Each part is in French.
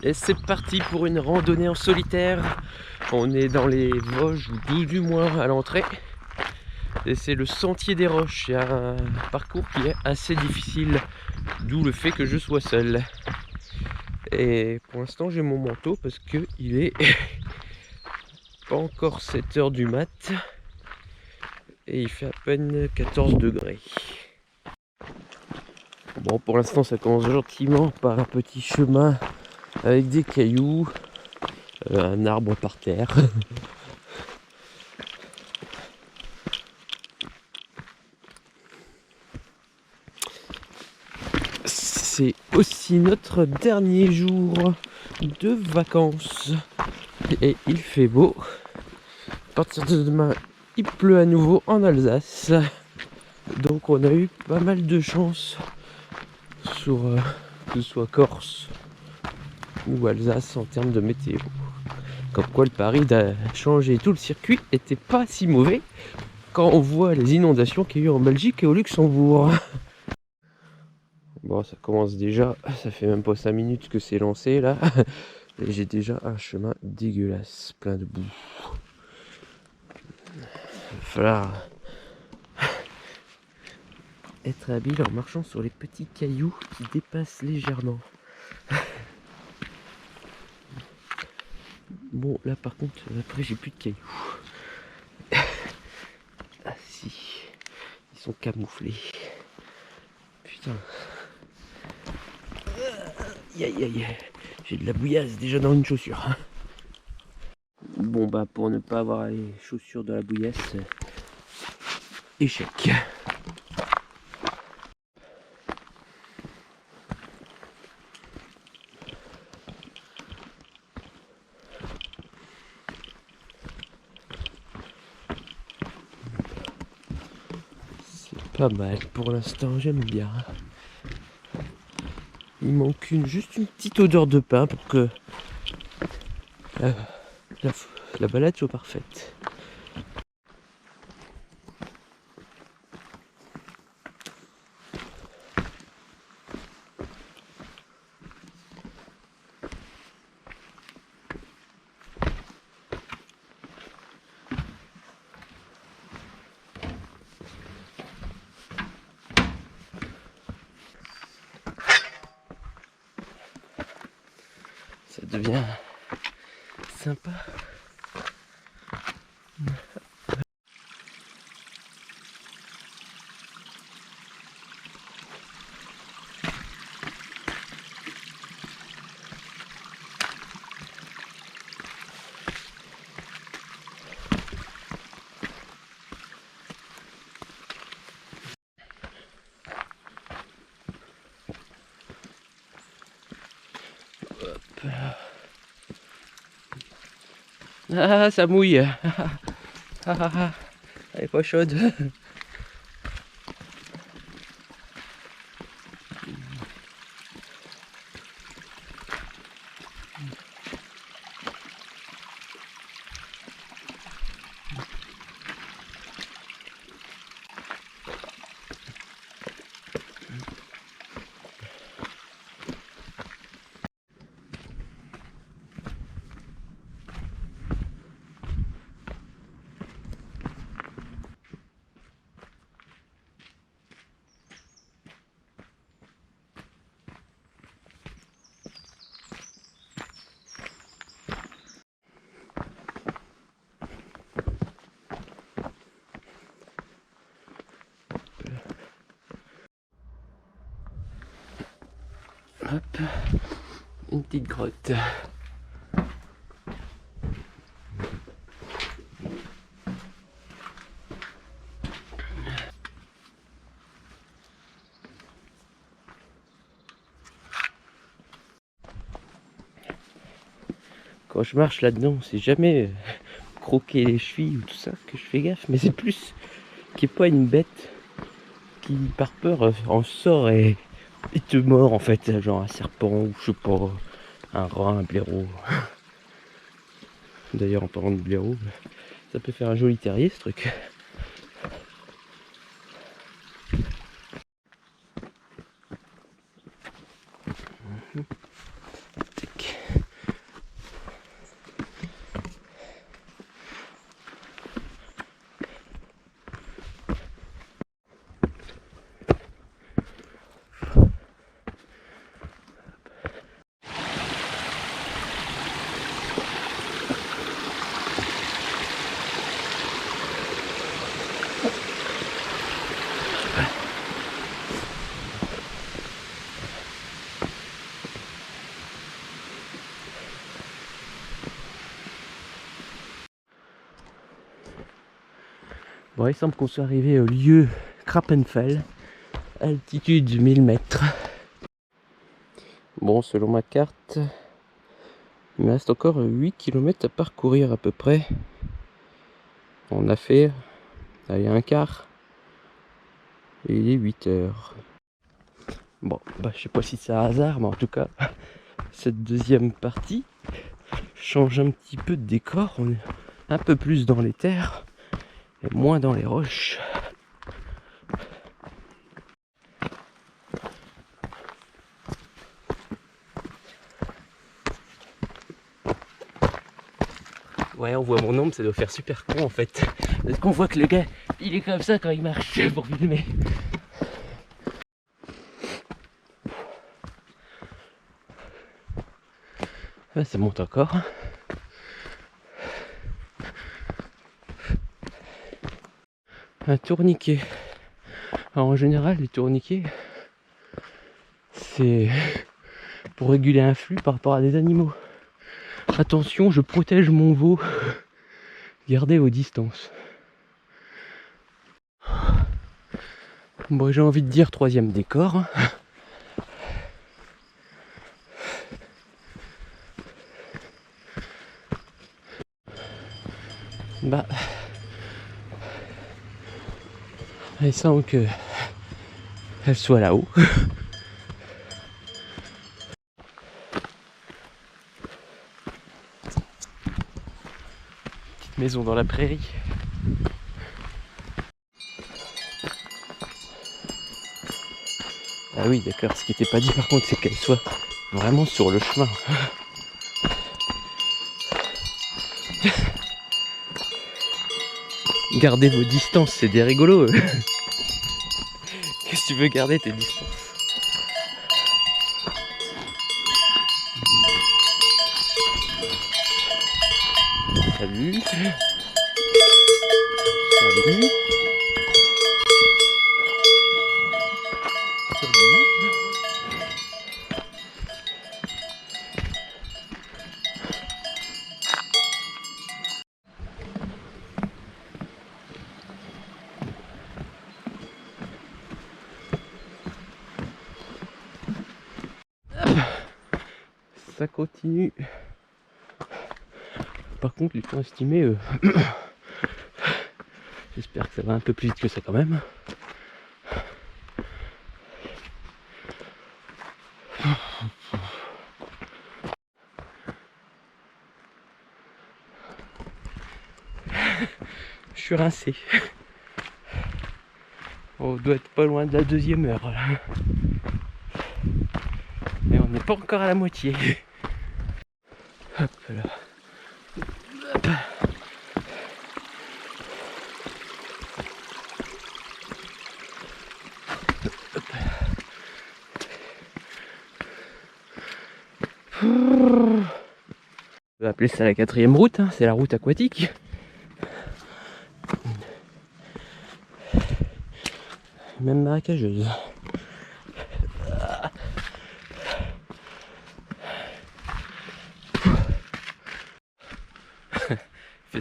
Et c'est parti pour une randonnée en solitaire. On est dans les Vosges, ou 12 du moins à l'entrée. Et c'est le sentier des Roches. C'est un parcours qui est assez difficile, d'où le fait que je sois seul. Et pour l'instant j'ai mon manteau parce que il est pas encore 7 h du mat. Et il fait à peine 14 degrés. Bon, pour l'instant ça commence gentiment par un petit chemin avec des cailloux, un arbre par terre. C'est aussi notre dernier jour de vacances et il fait beau. À partir de demain, il pleut à nouveau en Alsace, donc on a eu pas mal de chance sur que ce soit Corse ou Alsace en termes de météo. Comme quoi le pari de changer tout le circuit était pas si mauvais quand on voit les inondations qu'il y a eu en Belgique et au Luxembourg. Bon, ça commence déjà, ça fait même pas 5 minutes que c'est lancé là. Et j'ai déjà un chemin dégueulasse, plein de boue. Il va falloir être habile en marchant sur les petits cailloux qui dépassent légèrement. Bon, là par contre, après j'ai plus de cailloux. Ah si, ils sont camouflés. Putain. Aïe aïe aïe, j'ai de la bouillasse déjà dans une chaussure. Bon bah pour ne pas avoir les chaussures de la bouillasse, échec. C'est pas mal pour l'instant, j'aime bien. Il manque juste une petite odeur de pain pour que la balade soit parfaite. Ça devient sympa. Hop. Ah, ça mouille. Elle est pas chaude. Hop, une petite grotte. Quand je marche là-dedans, c'est jamais croquer les chevilles ou tout ça que je fais gaffe, mais c'est plus qu'il n'y ait pas une bête qui, par peur, en sort et te mord en fait, genre un serpent ou je sais pas, un rat, un blaireau. D'ailleurs, en parlant de blaireau, ça peut faire un joli terrier ce truc. Tic. Bon, il semble qu'on soit arrivé au lieu Krappenfell, altitude 1000 mètres. Bon, selon ma carte, il me reste encore 8 km à parcourir à peu près. On a fait, allez, un quart. Et il est 8 heures. Bon, bah, je sais pas si c'est un hasard, mais en tout cas, cette deuxième partie change un petit peu de décor. On est un peu plus dans les terres et moins dans les roches. Ouais, on voit mon ombre, ça doit faire super con en fait. Parce qu'on voit que le gars, il est comme ça quand il marche pour filmer. Ah, ça monte encore. Un tourniquet. Alors en général, les tourniquets, c'est pour réguler un flux par rapport à des animaux. Attention, je protège mon veau. Gardez vos distances. Bon, j'ai envie de dire troisième décor. Bah, il semble que elle soit là-haut. Petite maison dans la prairie. Ah oui, d'accord. Ce qui n'était pas dit par contre, c'est qu'elle soit vraiment sur le chemin. Gardez vos distances, c'est des rigolos. Qu'est-ce que tu veux garder tes distances? Salut. Salut. Salut. Ça continue. Par contre, les points estimés, j'espère que ça va un peu plus vite que ça quand même. Je suis rincé. On doit être pas loin de la deuxième heure là. Mais on n'est pas encore à la moitié. Hop là. Hop. On va appeler ça la quatrième route, hein. C'est la route aquatique. Même marécageuse. Il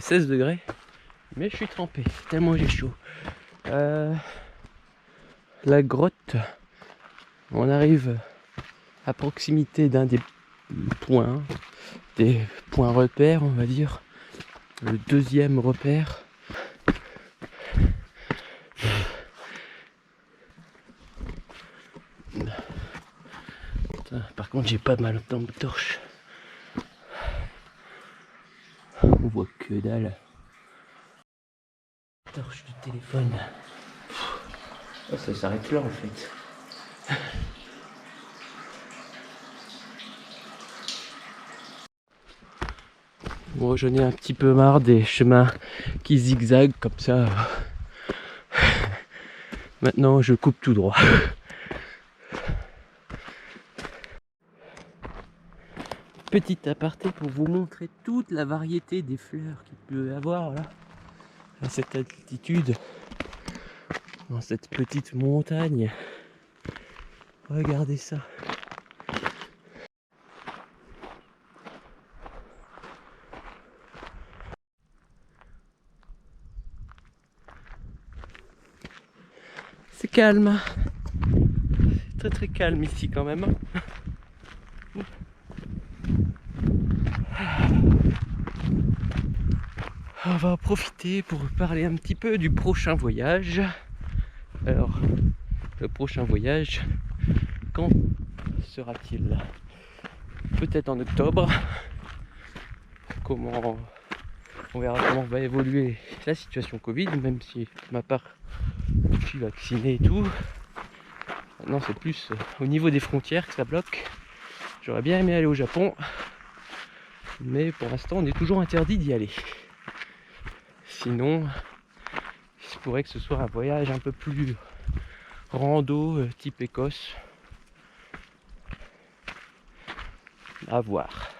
fait 16 degrés, mais je suis trempé, tellement j'ai chaud. La grotte, on arrive à proximité d'un des points repères, on va dire. Le deuxième repère. Par contre, j'ai pas de mal dans lampe torche. On voit que dalle. Torche du téléphone. Oh, ça s'arrête là en fait. Bon, j'en ai un petit peu marre des chemins qui zigzaguent comme ça. Maintenant, je coupe tout droit. Petit aparté pour vous montrer toute la variété des fleurs qu'il peut y avoir là, à cette altitude, dans cette petite montagne. Regardez ça. C'est calme. Très très calme ici quand même. On va en profiter pour parler un petit peu du prochain voyage. Alors, le prochain voyage, quand sera-t-il? Peut-être en octobre. On verra comment va évoluer la situation Covid, même si pour ma part je suis vacciné et tout. Maintenant c'est plus au niveau des frontières que ça bloque. J'aurais bien aimé aller au Japon, mais pour l'instant on est toujours interdit d'y aller. Sinon, il se pourrait que ce soit un voyage un peu plus rando, type Écosse. À voir.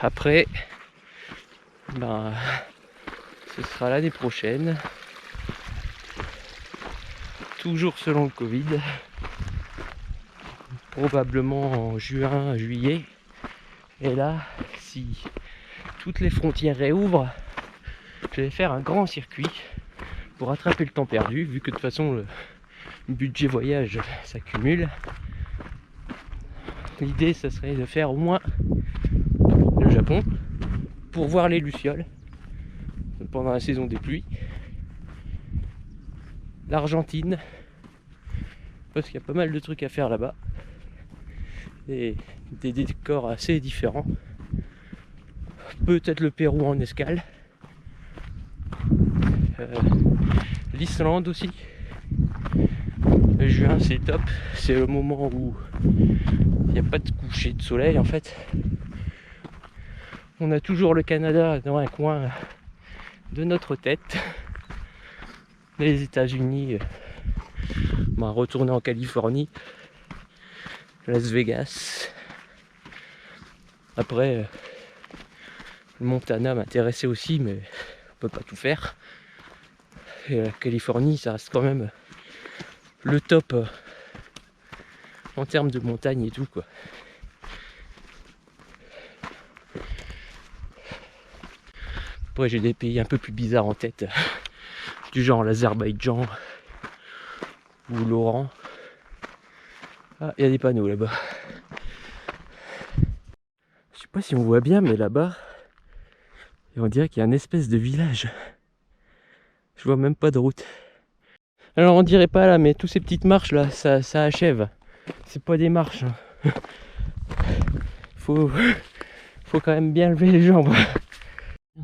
Après, ce sera l'année prochaine. Toujours selon le Covid. Probablement en juin, juillet. Et là, si toutes les frontières réouvrent, je vais faire un grand circuit pour rattraper le temps perdu, vu que de toute façon le budget voyage s'accumule. L'idée, ça serait de faire au moins le Japon pour voir les lucioles pendant la saison des pluies, l'Argentine parce qu'il y a pas mal de trucs à faire là-bas et des décors assez différents, peut-être le Pérou en escale, l'Islande aussi. Le juin c'est top, c'est le moment où il n'y a pas de coucher de soleil en fait. On a toujours le Canada dans un coin de notre tête. Les États-Unis, retourner en Californie, Las Vegas. Après, le Montana m'intéressait aussi, mais on peut pas tout faire. Et la Californie, ça reste quand même le top en termes de montagne et tout quoi. Après j'ai des pays un peu plus bizarres en tête, du genre l'Azerbaïdjan ou l'Oran. Ah, il y a des panneaux là-bas. Je sais pas si on voit bien, mais là-bas, on dirait qu'il y a une espèce de village. Je vois même pas de route. Alors on dirait pas là, mais toutes ces petites marches là, ça achève. C'est pas des marches. Hein. Faut quand même bien lever les jambes.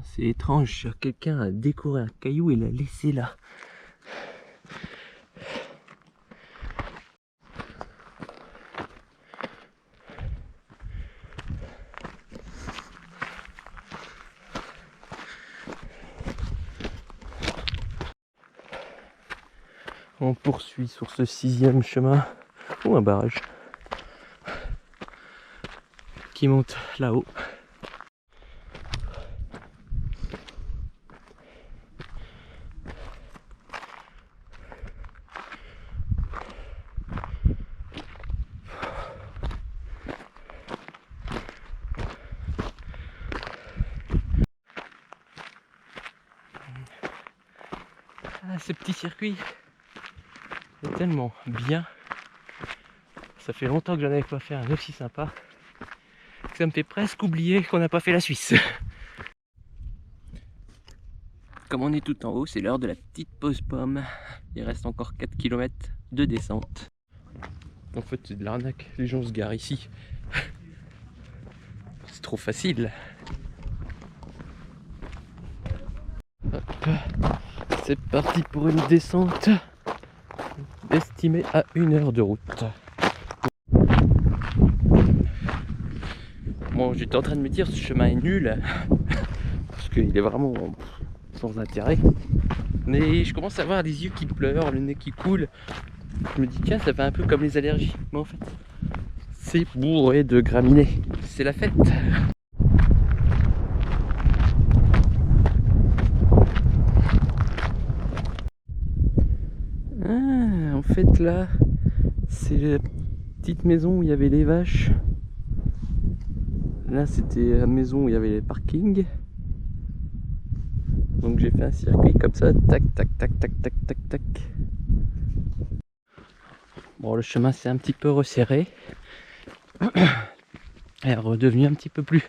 C'est étrange, quelqu'un a décoré un caillou et l'a laissé là. On poursuit sur ce 6e chemin, ou un barrage, qui monte là-haut. Ah, ce petit circuit est tellement bien. Ça fait longtemps que j'en avais pas fait un aussi sympa que ça me fait presque oublier qu'on n'a pas fait la Suisse. Comme on est tout en haut, c'est l'heure de la petite pause pomme. Il reste encore 4 km de descente. En fait, c'est de l'arnaque. Les gens se garent ici. C'est trop facile. Hop. C'est parti pour une descente estimée à 1 heure de route. Bon, j'étais en train de me dire ce chemin est nul parce qu'il est vraiment sans intérêt. Mais je commence à avoir les yeux qui pleurent, le nez qui coule. Je me dis tiens, ça fait un peu comme les allergies. Mais en fait, c'est bourré de graminées. C'est la fête. Ah, en fait là, c'est la petite maison où il y avait les vaches. Là c'était la maison où il y avait les parkings. Donc j'ai fait un circuit comme ça, tac tac tac tac tac tac tac. Bon, le chemin s'est un petit peu resserré. Elle est redevenu un petit peu plus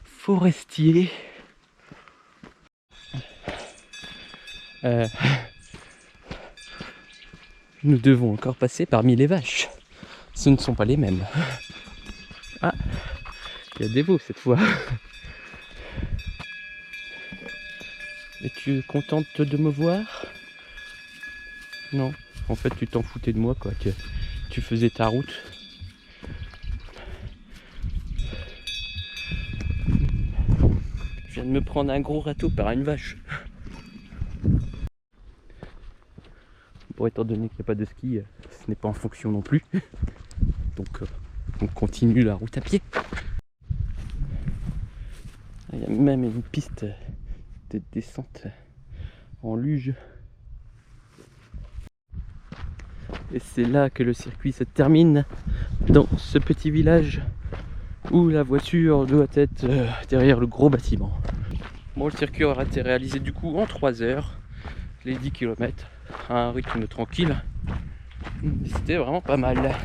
forestier. Nous devons encore passer parmi les vaches. Ce ne sont pas les mêmes. Ah, il y a des veaux cette fois. Es-tu contente de me voir? Non, en fait tu t'en foutais de moi quoi. Tu faisais ta route. Je viens de me prendre un gros râteau par une vache. Bon, étant donné qu'il n'y a pas de ski, ce n'est pas en fonction non plus. Donc on continue la route à pied. Il y a même une piste de descente en luge. Et c'est là que le circuit se termine, dans ce petit village où la voiture doit être derrière le gros bâtiment. Bon, le circuit aura été réalisé du coup en 3 heures, les 10 km, à un rythme tranquille. C'était vraiment pas mal.